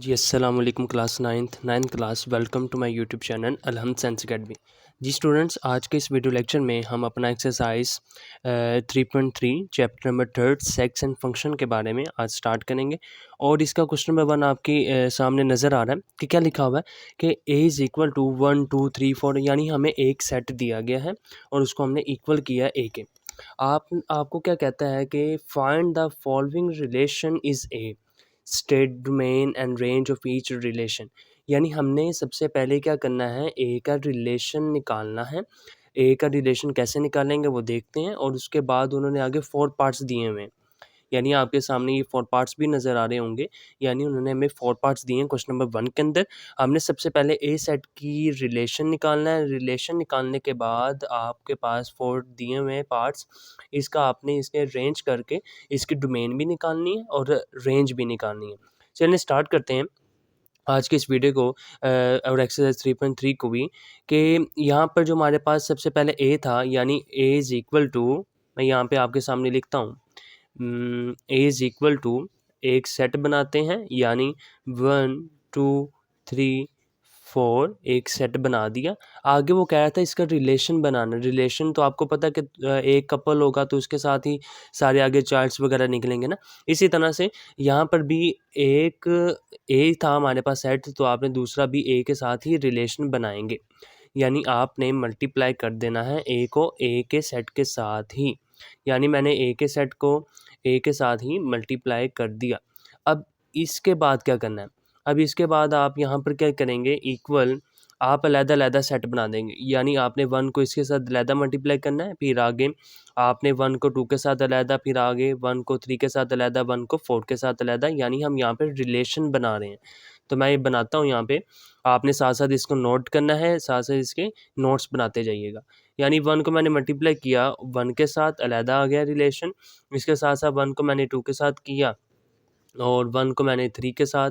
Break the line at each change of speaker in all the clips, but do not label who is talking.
जी अस्सलाम वालेकुम class ninth class welcome to my YouTube channel Alhamd science academy. जी students, आज के इस वीडियो लेक्चर में हम अपना exercise 3.3 chapter number 3 sets and function के बारे में आज स्टार्ट करेंगे। और इसका क्वेश्चन नंबर 1 आपके सामने नज़र आ रहा है कि क्या लिखा हुआ है कि a इज़ इक्वल टू 1 2 3 4, यानी हमें एक सेट दिया गया है और उसको हमने इक्वल किया a के। आपको क्या कहता है कि find the following relation is a state domain and range of each relation. यानी हमने सबसे पहले क्या करना है, ए का रिलेशन निकालना है। ए का रिलेशन कैसे निकालेंगे वो देखते हैं। और उसके बाद उन्होंने आगे 4 पार्ट्स दिए हुए हैं, यानी आपके सामने ये 4 पार्ट्स भी नज़र आ रहे होंगे। यानी उन्होंने हमें 4 पार्ट्स दिए हैं क्वेश्चन नंबर 1 के अंदर। हमने सबसे पहले ए सेट की रिलेशन निकालना है। रिलेशन निकालने के बाद आपके पास 4 दिए हुए हैं पार्ट्स, इसका आपने इसके रेंज करके इसकी डोमेन भी निकालनी है और रेंज भी निकालनी है। चलिए स्टार्ट करते हैं आज के इस वीडियो को और एक्सरसाइज 3.3 को भी, कि यहाँ पर जो हमारे पास सबसे पहले ए था, यानी ए इज़ इक्वल टू, मैं यहाँ पे आपके सामने लिखता हूँ, ए इज़ इक्वल टू एक सेट बनाते हैं, यानी 1 2 3 4 एक सेट बना दिया। आगे वो कह रहा था इसका रिलेशन बनाना। रिलेशन तो आपको पता है कि एक कपल होगा तो उसके साथ ही सारे आगे चार्ट्स वगैरह निकलेंगे ना। इसी तरह से यहाँ पर भी एक ए था हमारे पास सेट, तो आपने दूसरा भी ए के साथ ही रिलेशन बनाएंगे। यानी आपने मल्टीप्लाई कर देना है ए को ए के सेट के साथ ही। यानी मैंने ए के सेट को ए के साथ ही मल्टीप्लाई कर दिया। अब इसके बाद क्या करना है, अब इसके बाद आप यहाँ पर क्या करेंगे, इक्वल आप अलग-अलग सेट बना देंगे। यानी आपने 1 को इसके साथ अलग मल्टीप्लाई करना है, फिर आगे आपने 1 को 2 के साथ अलग, फिर आगे 1 को 3 के साथ अलग, 1 को 4 के साथ अलग। यानी हम यहाँ पे रिलेशन बना रहे हैं। तो मैं ये बनाता हूँ यहाँ पे, आपने साथ-साथ इसको नोट करना है, साथ-साथ इसके नोट्स बनाते जाइएगा। यानी 1 को मैंने मल्टीप्लाई किया, 1 के साथ अलग आ गया रिलेशन। इसके साथ-साथ 1 को मैंने 2 के साथ किया और 1 को मैंने 3 के साथ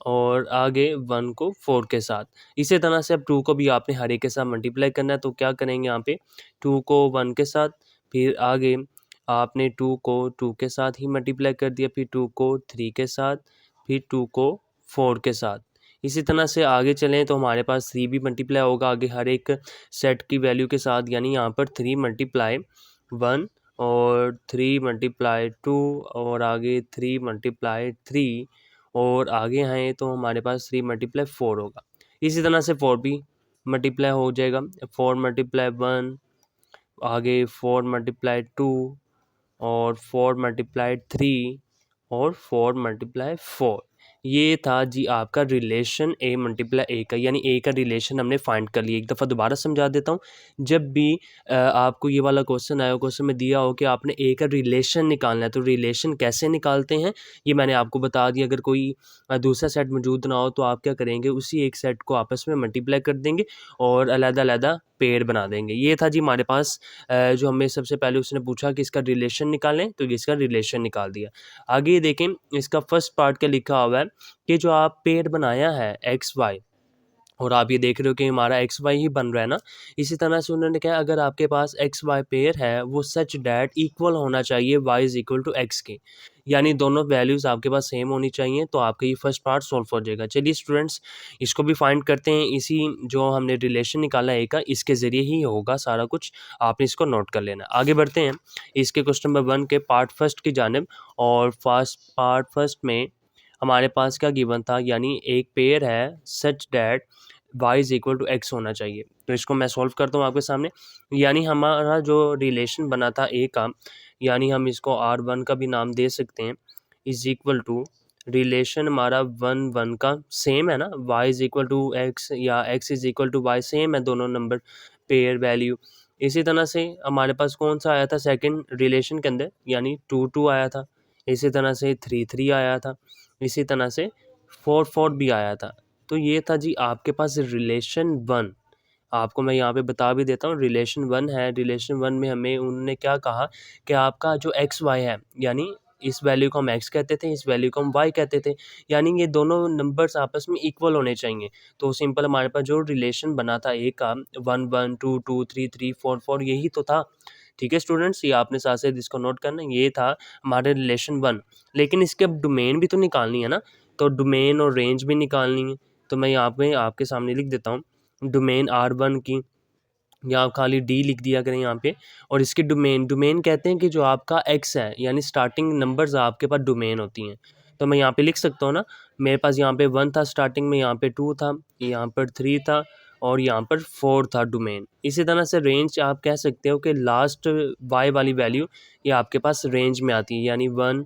और आगे 1 को 4 के साथ। इसी तरह से अब 2 को भी आपने हर एक के साथ मल्टीप्लाई करना है। तो क्या करेंगे यहाँ पे, 2 को 1 के साथ, फिर आगे आपने 2 को 2 के साथ ही मल्टीप्लाई कर दिया, फिर 2 को 3 के साथ, फिर 2 को 4 के साथ। इसी तरह से आगे चलें तो हमारे पास 3 भी मल्टीप्लाई होगा आगे हर एक सेट की वैल्यू के साथ। यानी यहाँ पर 3 मल्टीप्लाई 1 और 3 मल्टीप्लाई 2 और आगे 3 मल्टीप्लाई 3 और आगे हैं तो हमारे पास 3 मल्टीप्लाई 4 होगा। इसी तरह से 4 भी मल्टीप्लाई हो जाएगा, 4 मल्टीप्लाई 1, आगे 4 मल्टीप्लाई 2 और 4 मल्टीप्लाई 3 और 4 मल्टीप्लाई 4। ये था जी आपका रिलेशन ए मल्टीप्लाई ए का, यानी ए का रिलेशन हमने फाइंड कर लिया। एक दफ़ा दोबारा समझा देता हूँ। जब भी आपको ये वाला क्वेश्चन आया हो, क्वेश्चन में दिया हो कि आपने ए का रिलेशन निकालना है, तो रिलेशन कैसे निकालते हैं ये मैंने आपको बता दिया। अगर कोई दूसरा सेट मौजूद ना हो तो आप क्या करेंगे, उसी एक सेट को आपस में मल्टीप्लाई कर देंगे और अलग-अलग पेयर बना देंगे। ये था जी हमारे पास जो हमें सबसे पहले उसने पूछा कि इसका रिलेशन निकालें, तो इसका रिलेशन निकाल दिया। आगे देखें, इसका फर्स्ट पार्ट क्या लिखा हुआ है कि जो आप पेयर बनाया है एक्स वाई, और आप ये देख रहे हो कि हमारा एक्स वाई ही बन रहा है ना। इसी तरह से उन्होंने कहा अगर आपके पास एक्स वाई पेयर है वो सच डैट इक्वल होना चाहिए y is equal to x के, यानी दोनों वैल्यूज़ आपके पास सेम होनी चाहिए, तो आपका ये फर्स्ट पार्ट सॉल्व हो जाएगा। चलिए स्टूडेंट्स, इसको भी फाइंड करते हैं। इसी जो हमने रिलेशन निकाला है का, इसके ज़रिए ही होगा सारा कुछ, आपने इसको नोट कर लेना। आगे बढ़ते हैं इसके क्वेश्चन नंबर 1 के पार्ट फर्स्ट की जानिब। और पार्ट फर्स्ट में हमारे पास क्या गिवन था, यानी एक पेयर है such that y is equal to x होना चाहिए। तो इसको मैं सॉल्व करता हूँ आपके सामने। यानी हमारा जो रिलेशन बना था ए का, यानी हम इसको R1 का भी नाम दे सकते हैं, इज़ इक्वल टू रिलेशन हमारा 1 1 का सेम है ना, y is equal to x या x is equal to y, same है दोनों नंबर पेयर वैल्यू। इसी तरह से हमारे पास कौन सा आया था सेकंड रिलेशन के अंदर, यानी 2 2 आया था। इसी तरह से 3 3 आया था। इसी तरह से 4 4 भी आया था। तो ये था जी आपके पास रिलेशन 1। आपको मैं यहाँ पे बता भी देता हूँ, रिलेशन 1 है। रिलेशन 1 में हमें उन्होंने क्या कहा कि आपका जो एक्स वाई है, यानी इस वैल्यू को हम एक्स कहते थे, इस वैल्यू को हम वाई कहते थे, यानी ये दोनों नंबर्स आपस में इक्वल होने चाहिए। तो सिंपल हमारे पास जो रिलेशन बना था ए का 1 1 2 2 3 3 4 4, यही तो था। ठीक है स्टूडेंट्स, ये आपने साथ साथ इसको नोट करना, ये था हमारे रिलेशन 1। लेकिन इसके अब डोमेन भी तो निकालनी है ना। तो डोमेन और रेंज भी निकालनी है। तो मैं यहाँ पे आपके सामने लिख देता हूँ डोमेन R1 की, या आप खाली डी लिख दिया करें यहाँ पे। और इसके डोमेन कहते हैं कि जो आपका एक्स है, यानी स्टार्टिंग नंबर्स आपके पास डोमेन होती हैं। तो मैं यहाँ पे लिख सकता हूँ ना, मेरे पास यहाँ पे 1 था स्टार्टिंग में, यहाँ पे 2 था, यहाँ पर 3 था, और यहाँ पर 4 था डोमेन। इसी तरह से रेंज आप कह सकते हो कि लास्ट वाई वाली वैल्यू ये आपके पास रेंज में आती है, यानी 1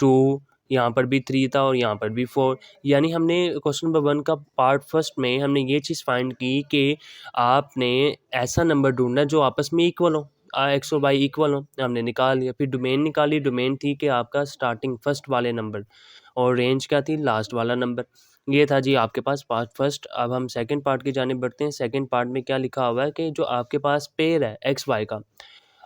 2, यहाँ पर भी 3 था और यहाँ पर भी 4। यानी हमने क्वेश्चन नंबर 1 का पार्ट फर्स्ट में हमने ये चीज़ फाइंड की कि आपने ऐसा नंबर ढूंढना जो आपस में इक्वल हो, एक्स और वाई इक्वल हो, हमने निकाल लिया। फिर डोमेन निकाली, डोमेन थी कि आपका स्टार्टिंग फर्स्ट वाले नंबर, और रेंज क्या थी, लास्ट वाला नंबर। ये था जी आपके पास पार्ट फर्स्ट। अब हम सेकंड पार्ट की जाने बढ़ते हैं। सेकंड पार्ट में क्या लिखा हुआ है कि जो आपके पास पेयर है एक्स वाई का,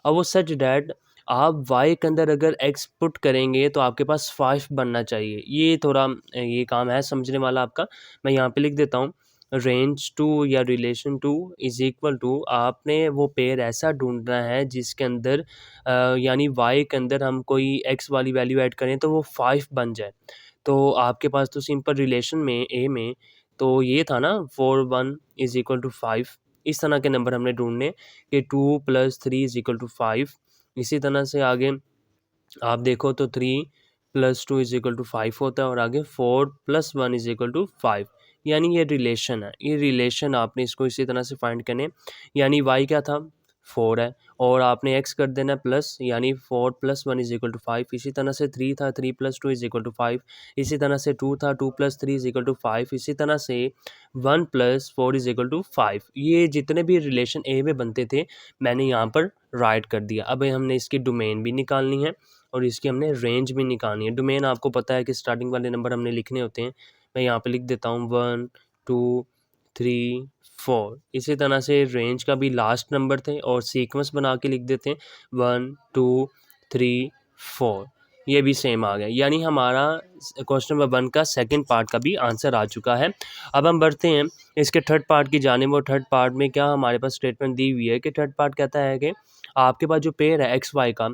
अब वो सच डैट आप y के अंदर अगर x पुट करेंगे तो आपके पास 5 बनना चाहिए। ये थोड़ा ये काम है समझने वाला आपका। मैं यहाँ पे लिख देता हूँ रेंज टू या relation two is equal to, आपने वो पेयर ऐसा ढूंढना है जिसके अंदर यानी y के अंदर हम कोई x वाली वैल्यू ऐड करें तो वो 5 बन जाए। तो आपके पास तो सिंपल रिलेशन में ए में तो ये था ना 4 1 इज इक्वल टू 5। इस तरह के नंबर हमने ढूंढने कि 2 + 3 इज इक्वल टू 5। इसी तरह से आगे आप देखो तो 3 + 2 इज इक्वल टू 5 होता है, और आगे 4 + 1 इज इक्वल टू 5। यानी ये रिलेशन है, ये रिलेशन आपने इसको इसी तरह से फाइंड करने। यानी y क्या था 4 है, और आपने x कर देना प्लस, यानी 4 + 1 इज इक्वल टू 5। इसी तरह से 3 था, 3 + 2 इज इक्वल टू 5। इसी तरह से 2 था, 2 + 3 इज इक्वल टू 5। इसी तरह से 1 + 4 इज इक्वल टू 5। ये जितने भी रिलेशन ए में बनते थे मैंने यहाँ पर राइट कर दिया। अब हमने इसकी डोमेन भी निकालनी है और इसकी हमने रेंज भी निकालनी है। डोमेन आपको पता है कि स्टार्टिंग वाले नंबर हमने लिखने होते हैं। मैं यहाँ पे लिख देता हूँ 1 2 3 4। इसी तरह से रेंज का भी लास्ट नंबर थे और सीक्वेंस बना के लिख देते हैं 1 2 3 4। ये भी सेम आ गया, यानी हमारा क्वेश्चन नंबर 1 का सेकंड पार्ट का भी आंसर आ चुका है। अब हम बढ़ते हैं इसके थर्ड पार्ट की जानिब। और थर्ड पार्ट में क्या हमारे पास स्टेटमेंट दी हुई है कि थर्ड पार्ट कहता है कि आपके पास जो पेयर है एक्स वाई का,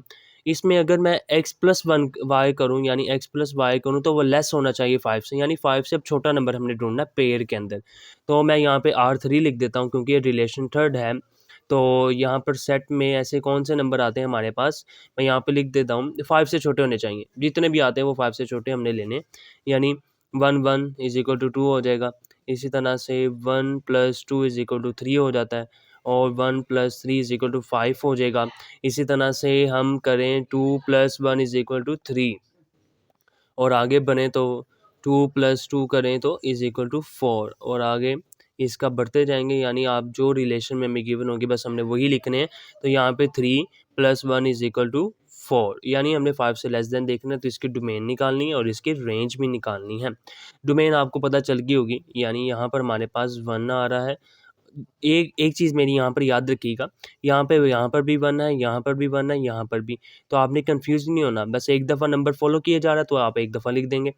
इसमें अगर मैं x + 1 वाई करूँ, यानी x + y करूँ, तो वो लेस होना चाहिए 5 से, यानी 5 से अब छोटा नंबर हमने ढूंढना है पेयर के अंदर। तो मैं यहाँ पे R3 लिख देता हूँ क्योंकि ये रिलेशन थर्ड है। तो यहाँ पर सेट में ऐसे कौन से नंबर आते हैं हमारे पास, मैं यहाँ पे लिख देता हूँ 5 से छोटे होने चाहिए। जितने भी आते हैं वो 5 से छोटे हमने लेने, यानी 1 1 इज इक्वल टू 2 हो जाएगा। इसी तरह से 1 + 2 इज इक्वल टू 3 हो जाता है, और 1 + 3 इज इक्वल टू 5 हो जाएगा। इसी तरह से हम करें 2 + 1 इज इक्वल टू 3, और आगे बने तो 2 + 2 करें तो इज इक्वल टू 4, और आगे इसका बढ़ते जाएंगे, यानी आप जो रिलेशन में हमें गिवन होगी बस हमने वही लिखने हैं। तो यहाँ पे 3 + 1 इज इक्वल टू 4, यानी हमने 5 से लेस देन देखना है, तो इसकी डोमेन निकालनी है और इसकी रेंज भी निकालनी है। डोमेन आपको पता चल गई होगी, यानी यहाँ पर हमारे पास 1 आ रहा है। एक एक चीज़ मेरी यहाँ पर याद रखिएगा, यहाँ पर भी 1 है, यहाँ पर भी 1 है, यहाँ पर भी। तो आपने कन्फ्यूज़ नहीं होना, बस एक दफ़ा नंबर फ़ॉलो किया जा रहा है तो आप एक दफ़ा लिख देंगे।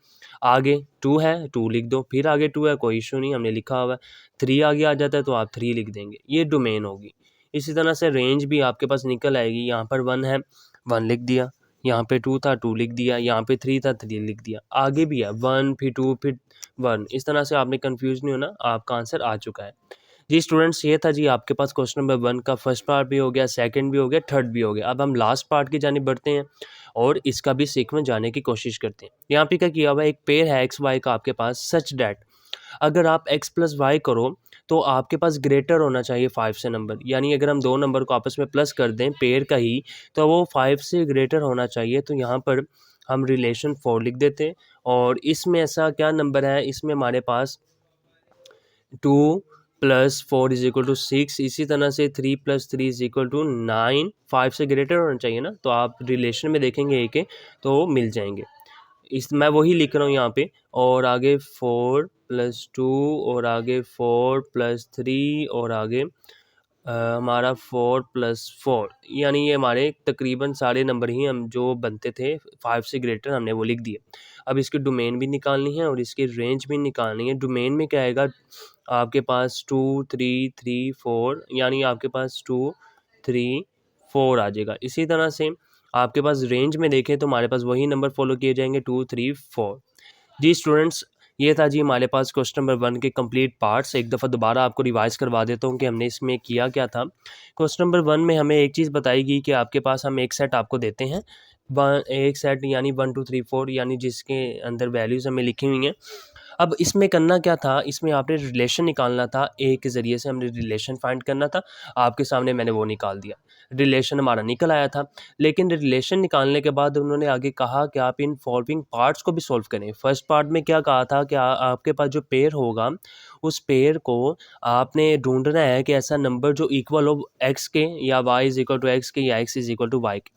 आगे 2 है, 2 लिख दो, फिर आगे 2 है, कोई इश्यू नहीं, हमने लिखा हुआ है। 3 आगे आ जाता है तो आप 3 लिख देंगे, ये डोमेन होगी। इसी तरह से रेंज भी आपके पास निकल आएगी। यहाँ पर 1 है, 1 लिख दिया, यहाँ पे 2 था, 2 लिख दिया, यहाँ पे 3 था, 3 लिख दिया। आगे भी है 1 फिर 2 फिर 1। इस तरह से आपने कन्फ्यूज़ नहीं होना, आपका आंसर आ चुका है। जी स्टूडेंट्स, ये था जी आपके पास क्वेश्चन नंबर 1 का फर्स्ट पार्ट भी हो गया, सेकंड भी हो गया, थर्ड भी हो गया। अब हम लास्ट पार्ट की जानिब बढ़ते हैं और इसका भी सीक्वेंस जाने की कोशिश करते हैं। यहाँ पे क्या किया हुआ है, एक पेयर है एक्स वाई का आपके पास, सच डैट अगर आप x + y करो तो आपके पास ग्रेटर होना चाहिए 5 से नंबर, यानी अगर हम दो नंबर को आपस में प्लस कर दें पेयर का ही तो वो 5 से ग्रेटर होना चाहिए। तो यहाँ पर हम रिलेशन 4 लिख देते हैं, और इसमें ऐसा क्या नंबर है, इसमें हमारे पास 2 + 4 इज इक्वल टू 6। इसी तरह से 3 + 3 इज इक्वल टू 9। 5 से ग्रेटर होना चाहिए ना, तो आप रिलेशन में देखेंगे एक तो मिल जाएंगे। इस मैं वही लिख रहा हूँ यहाँ पे, और आगे 4 + 2, और आगे 4 + 3, और आगे हमारा 4 + 4, यानी ये हमारे तकरीबन सारे नंबर ही हम जो बनते थे 5 से ग्रेटर हमने वो लिख दिए। अब इसकी डोमेन भी निकालनी है और इसकी रेंज भी निकालनी है। डोमेन में क्या आएगा, आपके पास 2 3 3 4, यानी आपके पास 2 3 4 आ जाएगा। इसी तरह से आपके पास रेंज में देखें तो हमारे पास वही नंबर फॉलो किए जाएंगे 2 3 4। जी स्टूडेंट्स, ये था जी हमारे पास क्वेश्चन नंबर 1 के कंप्लीट पार्ट्स। एक दफ़ा दोबारा आपको रिवाइज करवा देता हूँ कि हमने इसमें किया क्या था। क्वेश्चन नंबर 1 में हमें एक चीज़ बताई गई कि आपके पास हम एक सेट आपको देते हैं, एक सेट यानी 1 2 3 4 यानी जिसके अंदर वैल्यूज़ हमें लिखी हुई हैं। अब इसमें करना क्या था, इसमें आपने रिलेशन निकालना था, ए के ज़रिए से हमने रिलेशन फाइंड करना था। आपके सामने मैंने वो निकाल दिया, रिलेशन हमारा निकल आया था। लेकिन रिलेशन निकालने के बाद उन्होंने आगे कहा कि आप इन फॉलोइंग पार्ट्स को भी सॉल्व करें। फर्स्ट पार्ट में क्या कहा था कि आपके पास जो पेयर होगा, उस पेयर को आपने ढूंढना है कि ऐसा नंबर जो इक्वल हो एक्स के, या y is equal to x के, या x is equal to y के।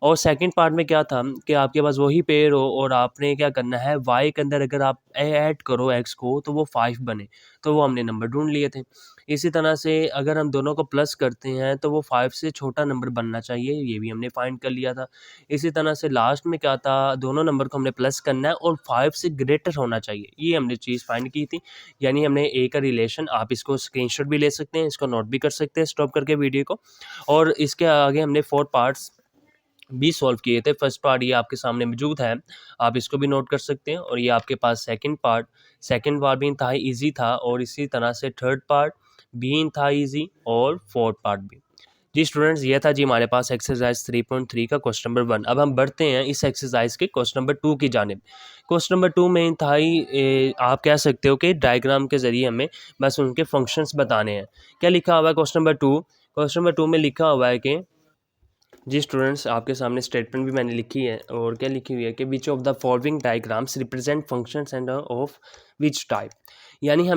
और सेकंड पार्ट में क्या था कि आपके पास वही पेयर हो और आपने क्या करना है, वाई के अंदर अगर आप ऐड करो एक्स को तो वो 5 बने, तो वो हमने नंबर ढूंढ लिए थे। इसी तरह से अगर हम दोनों को प्लस करते हैं तो वो 5 से छोटा नंबर बनना चाहिए, ये भी हमने फाइंड कर लिया था। इसी तरह से लास्ट में क्या था, दोनों नंबर को हमने प्लस करना है और 5 से ग्रेटर होना चाहिए, ये हमने चीज़ फाइंड की थी। यानी हमने ए का रिलेशन, आप इसको स्क्रीनशॉट भी ले सकते हैं, इसको नोट भी कर सकते हैं स्टॉप करके वीडियो को। और इसके आगे हमने 4 पार्ट्स भी सॉल्व किए थे। फर्स्ट पार्ट ये आपके सामने मौजूद है, आप इसको भी नोट कर सकते हैं। और ये आपके पास सेकंड पार्ट भी इंतहाई ईजी था, और इसी तरह से थर्ड पार्ट भी इंतहाई ईजी, और फोर्थ पार्ट भी। जी स्टूडेंट्स, ये था जी हमारे पास एक्सरसाइज 3.3 का क्वेश्चन नंबर 1। अब हम बढ़ते हैं इस एक्सरसाइज के क्वेश्चन नंबर 2 की जानिब। क्वेश्चन नंबर 2 में इंतहाई आप कह सकते हो कि डायग्राम के ज़रिए हमें बस उनके फंक्शंस बताने हैं। क्या लिखा हुआ है क्वेश्चन नंबर 2? क्वेश्चन नंबर 2 में लिखा हुआ है कि जी स्टूडेंट्स, आपके सामने स्टेटमेंट भी मैंने लिखी है, और क्या लिखी हुई है कि which of the following diagrams represent functions end of which type. यानी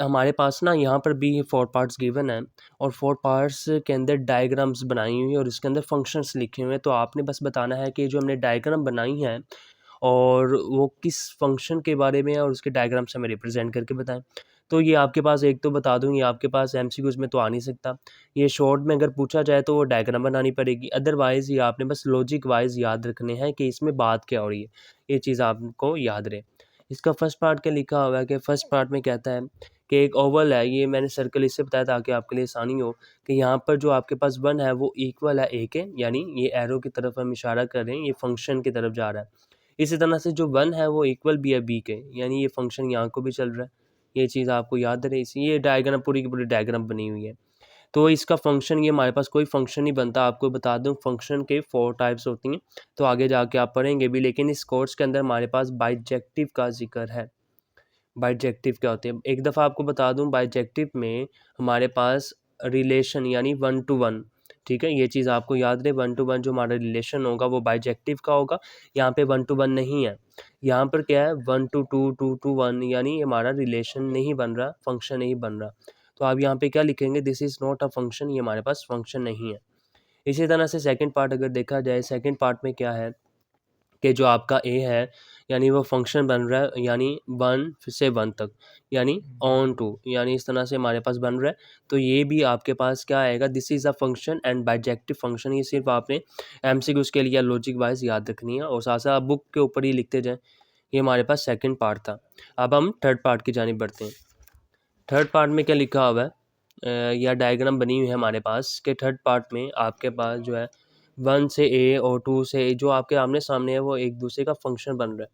हमारे पास ना यहाँ पर भी 4 पार्ट्स गिवन है, और 4 पार्ट्स के अंदर डायग्राम्स बनाई हुई है और इसके अंदर फंक्शंस लिखे हुए हैं। तो आपने बस बताना है कि जो हमने डायग्राम बनाई है और वो किस फंक्शन के बारे में है, और उसके डायग्राम से हमें रिप्रेजेंट करके बताएं। तो ये आपके पास, एक तो बता दूं, ये आपके पास एमसीक्यूज में तो आ नहीं सकता। ये शॉर्ट में अगर पूछा जाए तो वो डायग्राम बनानी पड़ेगी, अदरवाइज़ ये आपने बस लॉजिक वाइज याद रखने हैं कि इसमें बात क्या हो रही है, ये चीज़ आपको याद रहे। इसका फर्स्ट पार्ट क्या लिखा हुआ है कि फर्स्ट पार्ट में कहता है कि एक ओवल है, ये मैंने सर्कल इससे बताया ताकि आपके लिए आसानी हो, कि यहाँ पर जो आपके पास 1 है वो इक्वल है ए के, यानी ये एरो की तरफ हम इशारा कर रहे हैं, ये फंक्शन की तरफ जा रहा है। इसी तरह से जो 1 है वो इक्वल भी है बी के, यानी ये फंक्शन यहाँ को भी चल रहा है। ये चीज़ आपको याद रहे, इसी ये डायग्राम पूरी की पूरी डायग्राम बनी हुई है। तो इसका फंक्शन, ये हमारे पास कोई फंक्शन नहीं बनता। आपको बता दूं फंक्शन के 4 टाइप्स होती हैं, तो आगे जाके आप पढ़ेंगे भी, लेकिन इस कोर्स के अंदर हमारे पास बाइजेक्टिव का जिक्र है। बाइजेक्टिव क्या होते हैं, एक दफ़ा आपको बता दूं, बाइजेक्टिव में हमारे पास रिलेशन यानी 1 to 1, ठीक है, ये चीज़ आपको याद रहे। 1 to 1 जो हमारा रिलेशन होगा वो बाइजेक्टिव का होगा। यहाँ पे 1 to 1 नहीं है, यहाँ पर क्या है 1 to 2, 2 to 1, यानी हमारा रिलेशन नहीं बन रहा, फंक्शन नहीं बन रहा। तो आप यहाँ पे क्या लिखेंगे, this is not a function, ये हमारे पास फंक्शन नहीं है। इसी तरह से सेकंड पार्ट अगर देखा जाए, सेकंड पार्ट में क्या है कि जो आपका ए है, यानी वो फंक्शन बन रहा है, यानी 1 से 1 तक, यानी ऑन टू, यानी इस तरह से हमारे पास बन रहा है। तो ये भी आपके पास क्या आएगा, this is a function and bijective function. ये सिर्फ आपने एमसीक्यूज के लिए लॉजिक वाइज याद रखनी है, और साथ साथ बुक के ऊपर ही लिखते जाएं। ये हमारे पास सेकंड पार्ट था। अब हम थर्ड पार्ट की जानिब बढ़ते हैं। थर्ड पार्ट में क्या लिखा हुआ है, या डायग्राम बनी हुई है हमारे पास, कि थर्ड पार्ट में आपके पास जो है 1 से ए और 2 से ए, जो आपके आमने सामने है वो एक दूसरे का फंक्शन बन रहा है।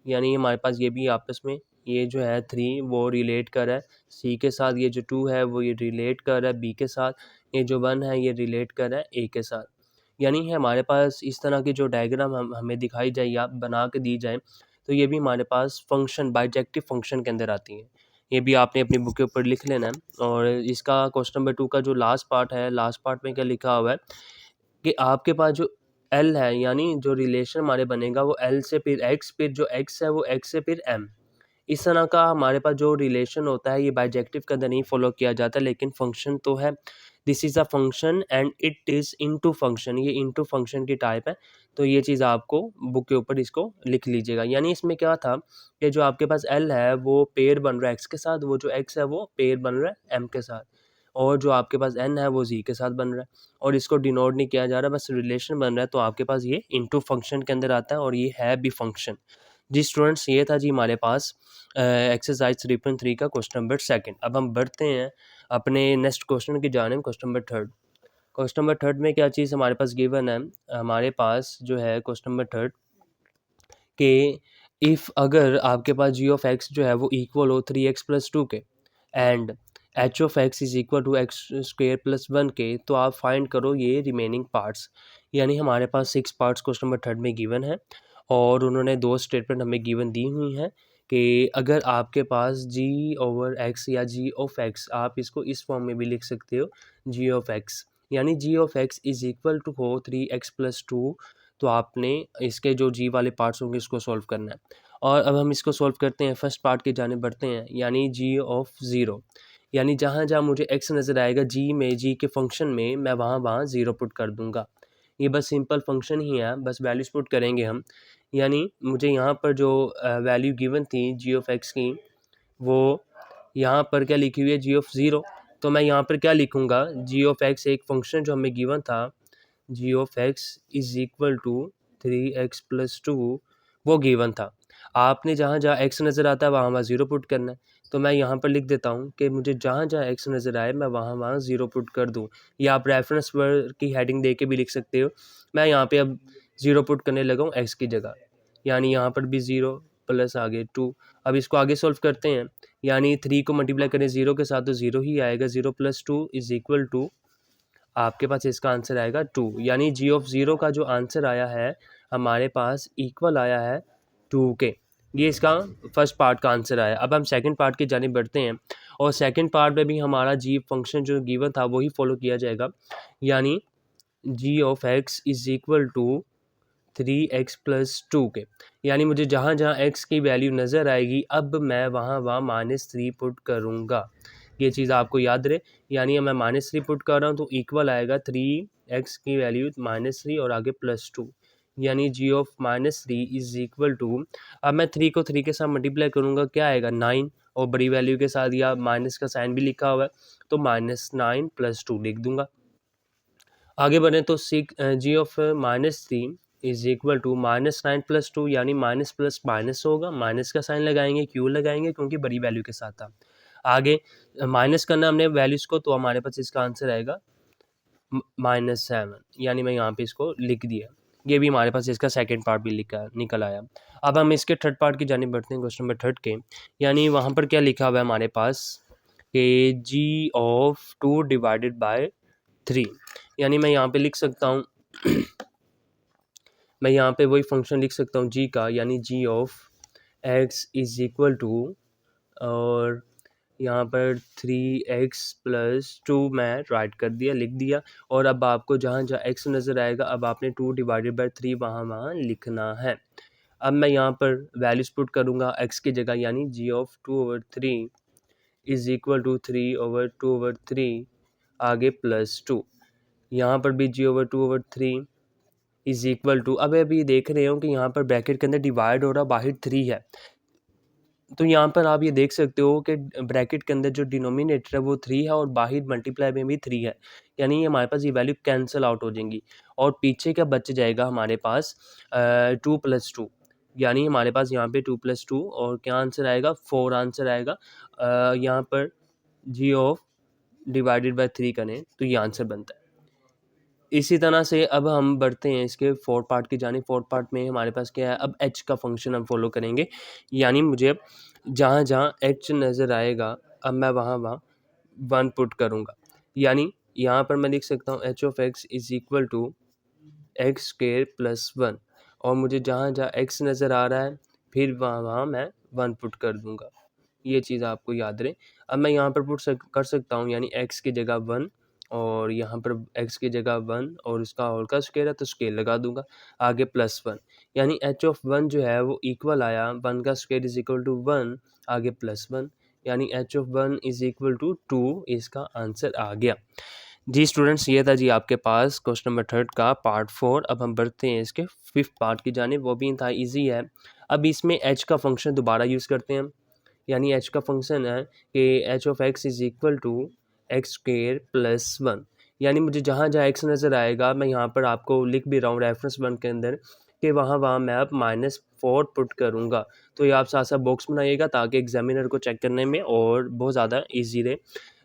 यानी हमारे पास ये भी आपस में, ये जो है 3 वो रिलेट कर रहा है सी के साथ, ये जो 2 है वो ये रिलेट कर रहा है बी के साथ, ये जो 1 है ये रिलेट कर रहा है ए के साथ। यानी हमारे पास इस तरह की जो डायग्राम हमें दिखाई जाए या बना के दी जाए, तो ये भी हमारे पास फंक्शन, बाइजेक्टिव फंक्शन के अंदर आती है। ये भी आपने अपनी बुक के ऊपर लिख लेना है। और इसका क्वेश्चन नंबर 2 का जो लास्ट पार्ट है, लास्ट पार्ट में क्या लिखा हुआ है कि आपके पास जो एल है, यानी जो रिलेशन हमारे बनेगा वो एल से फिर एक्स, फिर जो एक्स है वो एक्स से फिर एम। इस तरह का हमारे पास जो रिलेशन होता है, ये बाइजेक्टिव का अंदर नहीं फॉलो किया जाता, लेकिन फंक्शन तो है। This is a function and it is into function, ये इनटू फंक्शन की टाइप है। तो ये चीज़ आपको बुक के ऊपर इसको लिख लीजिएगा। यानी इसमें क्या था कि जो आपके पास एल है वो पेयर बन रहा है एक्स के साथ, वो जो एक्स है वो पेयर बन रहा है एम के साथ, और जो आपके पास एन है वो जी के साथ बन रहा है, और इसको डिनोट नहीं किया जा रहा, बस रिलेशन बन रहा है। तो आपके पास ये इनटू फंक्शन के अंदर आता है, और ये है भी फंक्शन। जी स्टूडेंट्स, ये था जी हमारे पास एक्सरसाइज 3.3 का क्वेश्चन नंबर 2। अब हम बढ़ते हैं अपने नेक्स्ट क्वेश्चन की जानिब, क्वेश्चन नंबर 3। क्वेश्चन नंबर 3 में क्या चीज़ हमारे पास गिवन है, हमारे पास जो है क्वेश्चन नंबर 3 कि इफ़ अगर आपके पास जी ऑफ एक्स जो है वो इक्वल हो 3x+2 के and h of x is equal to x² + 1 के, तो आप फाइंड करो ये रिमेनिंग पार्ट्स। यानी हमारे पास 6 पार्ट्स क्वेश्चन नंबर 3 में गिवन है और उन्होंने 2 स्टेटमेंट हमें गिवन दी हुई हैं कि अगर आपके पास g/x या g ऑफ x, आप इसको इस फॉर्म में भी लिख सकते हो g ऑफ x, यानी g of x is equal to हो 3x+2, तो आपने इसके जो जी वाले पार्ट्स होंगे इसको सॉल्व करना है। और अब हम इसको सॉल्व करते हैं, फर्स्ट पार्ट की जानिब बढ़ते हैं, यानी जी ऑफ ज़ीरो, यानी जहाँ जहाँ मुझे एक्स नज़र आएगा जी में, जी के फंक्शन में, मैं वहाँ वहाँ ज़ीरो पुट कर दूँगा। ये बस सिंपल फंक्शन ही है, बस वैल्यूज़ पुट करेंगे हम। यानी मुझे यहाँ पर जो वैल्यू गिवन थी जी ऑफ एक्स की, वो यहाँ पर क्या लिखी हुई है, जी ऑफ ज़ीरो। तो मैं यहाँ पर क्या लिखूँगा, जी ऑफ एक्स एक फंक्शन जो हमें गिवन था, g of x is equal to 3x+2, वो गिवन था। आपने जहाँ जहाँ एक्स नज़र आता है वहाँ वहाँ ज़ीरो पुट करना है। तो मैं यहाँ पर लिख देता हूँ कि मुझे जहाँ जहाँ एक्स नज़र आए मैं वहाँ वहाँ ज़ीरो पुट कर दूँ, या आप रेफरेंस वर्ड की हेडिंग दे के भी लिख सकते हो। मैं यहाँ पे अब ज़ीरो पुट करने लगा हूँ एक्स की जगह, यानी यहाँ पर भी ज़ीरो प्लस आगे 2। अब इसको आगे सॉल्व करते हैं, यानी 3 को मल्टीप्लाई करें ज़ीरो के साथ तो ज़ीरो ही आएगा, 0+2 इज़ इक्वल टू, आपके पास इसका आंसर आएगा 2, यानी जी ऑफ ज़ीरो का जो आंसर आया है हमारे पास इक्वल आया है 2 के। ये इसका फर्स्ट पार्ट का आंसर आया। अब हम सेकंड पार्ट की जानिब बढ़ते हैं और सेकंड पार्ट में भी हमारा जी फंक्शन जो गिवन था वही फॉलो किया जाएगा, यानी जी of x is equal to 3x+2 के, यानी मुझे जहाँ जहाँ x की वैल्यू नज़र आएगी अब मैं वहाँ वहाँ -3 पुट करूँगा। ये चीज़ आपको याद रहे, यानी मैं -3 पुट कर रहा हूँ तो इक्वल आएगा 3x की वैल्यू -3 और आगे +2, यानी जी ऑफ -3 इज़ इक्वल टू, अब मैं 3 को 3 के साथ मल्टीप्लाई करूँगा, क्या आएगा 9, और बड़ी वैल्यू के साथ या माइनस का साइन भी लिखा हुआ है तो -9 + 2 लिख दूँगा। आगे बढ़ें तो जी ऑफ -3 इज़ इक्वल टू -9 + 2, यानी माइनस प्लस माइनस होगा, माइनस का साइन लगाएंगे, क्यों लगाएंगे, क्योंकि बड़ी वैल्यू के साथ था। आगे माइनस करना हमने वैल्यूज़ को, तो हमारे पास इसका आंसर आएगा -7, यानी मैं यहाँ पे इसको लिख दिया। ये भी हमारे पास इसका सेकंड पार्ट भी लिखा निकल आया। अब हम इसके थर्ड पार्ट की जानिब बढ़ते हैं, क्वेश्चन नंबर 3 के, यानी वहाँ पर क्या लिखा हुआ है हमारे पास कि जी ऑफ 2 डिवाइडेड बाय 3, यानी मैं यहाँ पे लिख सकता हूँ मैं यहाँ पे वही फंक्शन लिख सकता हूँ जी का, यानी जी of x is equal to, और यहाँ पर 3x+2 मैं राइट कर दिया, लिख दिया। और अब आपको जहाँ जहाँ x नज़र आएगा अब आपने 2 डिवाइडेड बाय 3 वहाँ वहाँ लिखना है। अब मैं यहाँ पर वैल्यूज पुट करूँगा x की जगह, यानी जी ऑफ 2/3 इज़ इक्वल टू 3/2/3 आगे +2, यहाँ पर भी g/2/3 इज़ इक्वल टू, अब अभी देख रहे हो कि यहाँ पर ब्रैकेट के अंदर डिवाइड हो रहा, बाहर 3 है, तो यहाँ पर आप ये देख सकते हो कि ब्रैकेट के अंदर जो डिनोमिनेटर है वो 3 है और बाहर मल्टीप्लाई में भी 3 है, यानी हमारे पास ये वैल्यू कैंसिल आउट हो जाएंगी और पीछे क्या बच जाएगा हमारे पास 2+2, यानी हमारे पास यहाँ पे 2+2 और क्या आंसर आएगा 4 आंसर आएगा। यहाँ पर जी ऑफ डिवाइडेड बाय 3 करें तो ये आंसर बनता है। इसी तरह से अब हम बढ़ते हैं इसके फोर्थ पार्ट की जानिब। फोर्थ पार्ट में हमारे पास क्या है, अब एच का फंक्शन हम फॉलो करेंगे, यानी मुझे जहाँ जहाँ एच नज़र आएगा अब मैं वहाँ वहाँ 1 पुट करूँगा, यानी यहाँ पर मैं लिख सकता हूँ h of x is equal to x² + 1, और मुझे जहाँ जहाँ x नज़र आ रहा है फिर वहाँ वहाँ मैं 1 पुट कर दूँगा। ये चीज़ आपको याद रहे। अब मैं यहाँ पर कर सकता हूँ, यानी x की जगह 1 और यहाँ पर x की जगह 1 और उसका होल का स्क्वायर है तो स्केल लगा दूंगा, आगे +1, यानी h ऑफ 1 जो है वो इक्वल आया 1 का स्क्वायर इज इक्वल टू 1 आगे +1, यानी h ऑफ 1 इज इक्वल टू 2, इसका आंसर आ गया। जी स्टूडेंट्स, ये था जी आपके पास क्वेश्चन नंबर 3 का पार्ट 4। अब हम बढ़ते हैं इसके 5th पार्ट की जानिब, वो भी था ईजी है। अब इसमें h का फंक्शन दोबारा यूज़ करते हैं, यानी h का फंक्शन है कि h ऑफ x is equal to x²+1, यानी मुझे जहाँ जहाँ x नज़र आएगा मैं यहाँ पर आपको लिख भी रहा हूँ रेफरेंस 1 के अंदर कि वहाँ वहाँ मैं अब -4 पुट करूँगा। तो ये आप साथ साथ बॉक्स बनाइएगा ताकि एग्जामिनर को चेक करने में और बहुत ज़्यादा ईजी रहे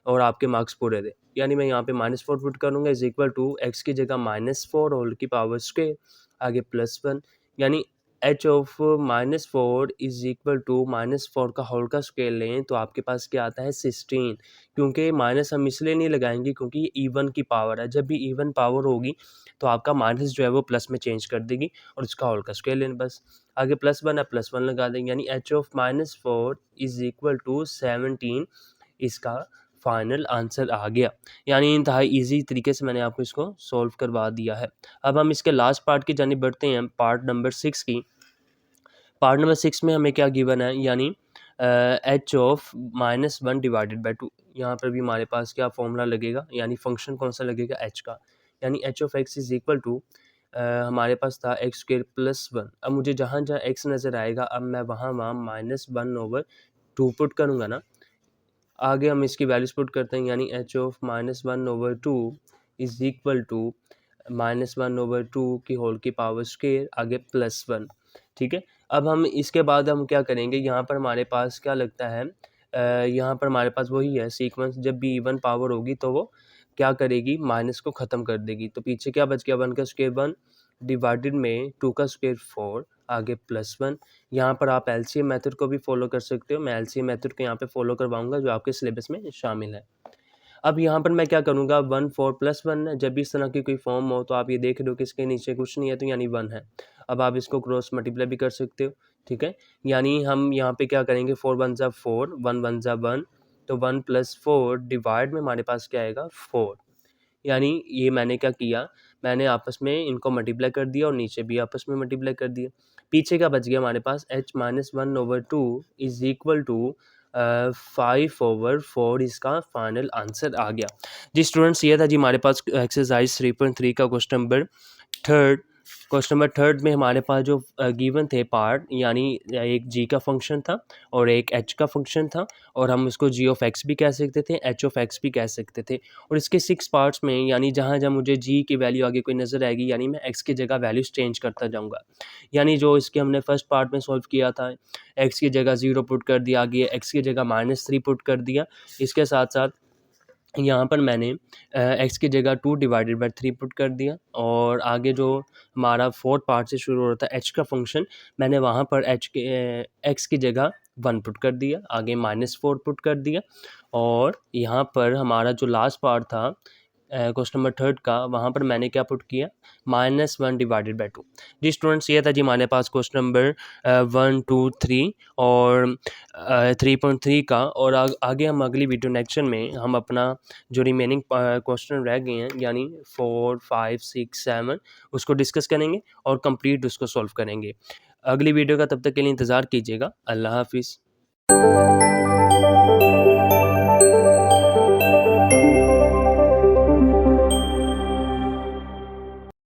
और आपके मार्क्स पूरे रहे। यानी मैं यहाँ पे -4 पुट करूँगा इज़ इक्वल टू x की जगह -4 होल की पावर स्क्वायर आगे +1, यानी h of -4 is equal to -4 का होल का स्क्वायर लें तो आपके पास क्या आता है 16। क्योंकि माइनस हम इसलिए नहीं लगाएंगे क्योंकि ये इवन की पावर है, जब भी इवन पावर होगी तो आपका माइनस जो है वो प्लस में चेंज कर देगी और उसका होल का स्क्वायर लें बस। आगे +1 है, +1 लगा देंगे, यानी h of -4 is equal to 17 इसका फाइनल आंसर आ गया। यानी इंतहाई ईजी तरीके से मैंने आपको इसको सॉल्व करवा दिया है। अब हम इसके लास्ट पार्ट की जानिब बढ़ते हैं, पार्ट नंबर 6 की। पार्ट नंबर 6 में हमें क्या गिवन है, यानी एच ऑफ -1 डिवाइडेड बाई 2। यहाँ पर भी हमारे पास क्या फॉर्मूला लगेगा, यानी फंक्शन कौन सा लगेगा, एच का, यानी h of x is equal to हमारे पास था एक्स स्क्वायर +1। अब मुझे जहाँ जहाँ एक्स नज़र आएगा अब मैं वहाँ वहाँ -1/2 पुट करूँगा ना। आगे हम इसकी वैल्यूज पुट करते हैं, यानी h of -1/2 is equal to -1/2 की होल की पावर स्क्वायर, आगे +1। ठीक है, अब हम इसके बाद हम क्या करेंगे, यहाँ पर हमारे पास क्या लगता है, यहाँ पर हमारे पास वही है सीक्वेंस, जब भी इवन पावर होगी तो वो क्या करेगी, माइनस को ख़त्म कर देगी। तो पीछे क्या बच गया, 1 का स्क्वायर 1 डिवाइडेड में 2 का स्क्वायर 4, आगे +1। यहाँ पर आप एलसीएम मेथड को भी फॉलो कर सकते हो, मैं एलसीएम मेथड को यहाँ पे फॉलो करवाऊंगा जो आपके सिलेबस में शामिल है। अब यहाँ पर मैं क्या करूँगा, 1 4 +1 है, जब भी इस तरह की कोई फॉर्म हो तो आप ये देख रहे हो कि इसके नीचे कुछ नहीं है तो यानी 1 है। अब आप इसको क्रॉस मल्टीप्लाई भी कर सकते हो, ठीक है। यानी हम यहाँ पे क्या करेंगे, 4 1 ज़ा 4, 1 1 ज़ा 1, तो 1 + 4 डिवाइड में हमारे पास क्या आएगा 4। यानी ये मैंने क्या किया, मैंने आपस में इनको मल्टीप्लाई कर दिया और नीचे भी आपस में मल्टीप्लाई कर दिया। पीछे क्या बच गया हमारे पास, h - 1/2 इज इक्वल टू 5/4 इसका फाइनल आंसर आ गया। जी स्टूडेंट्स, ये था जी हमारे पास एक्सरसाइज 3.3 का क्वेश्चन नंबर थर्ड में हमारे पास जो गिवन थे पार्ट, यानी एक जी का फंक्शन था और एक एच का फंक्शन था, और हम इसको जी ऑफ एक्स भी कह सकते थे, एच ऑफ एक्स भी कह सकते थे। और इसके 6 पार्ट्स में, यानी जहाँ जहाँ मुझे जी की वैल्यू आगे कोई नज़र आएगी, यानी मैं एक्स की जगह वैल्यूज चेंज करता जाऊँगा। यानी जो इसके हमने फर्स्ट पार्ट में सॉल्व किया था, एक्स की जगह 0 पुट कर दिया, आगे एक्स की जगह -3 पुट कर दिया। इसके साथ साथ यहाँ पर मैंने एक्स की जगह 2 डिवाइडेड बाई 3 पुट कर दिया, और आगे जो हमारा फोर्थ पार्ट से शुरू होता है एच का फंक्शन, मैंने वहाँ पर एक्स की जगह 1 पुट कर दिया, आगे -4 पुट कर दिया। और यहाँ पर हमारा जो लास्ट पार्ट था क्वेश्चन नंबर थर्ड का, वहाँ पर मैंने क्या पुट किया, -1 डिवाइडेड बाई 2। जी स्टूडेंट्स, ये था जी हमारे पास क्वेश्चन नंबर 1 2 3 और 3.3 का। और आगे हम अगली वीडियो लेक्चर में हम अपना जो रिमेनिंग क्वेश्चन रह गए हैं, यानी 4 5 6 7, उसको डिस्कस करेंगे और कंप्लीट उसको सॉल्व करेंगे। अगली वीडियो का तब तक के लिए इंतज़ार कीजिएगा। अल्लाह हाफिज़।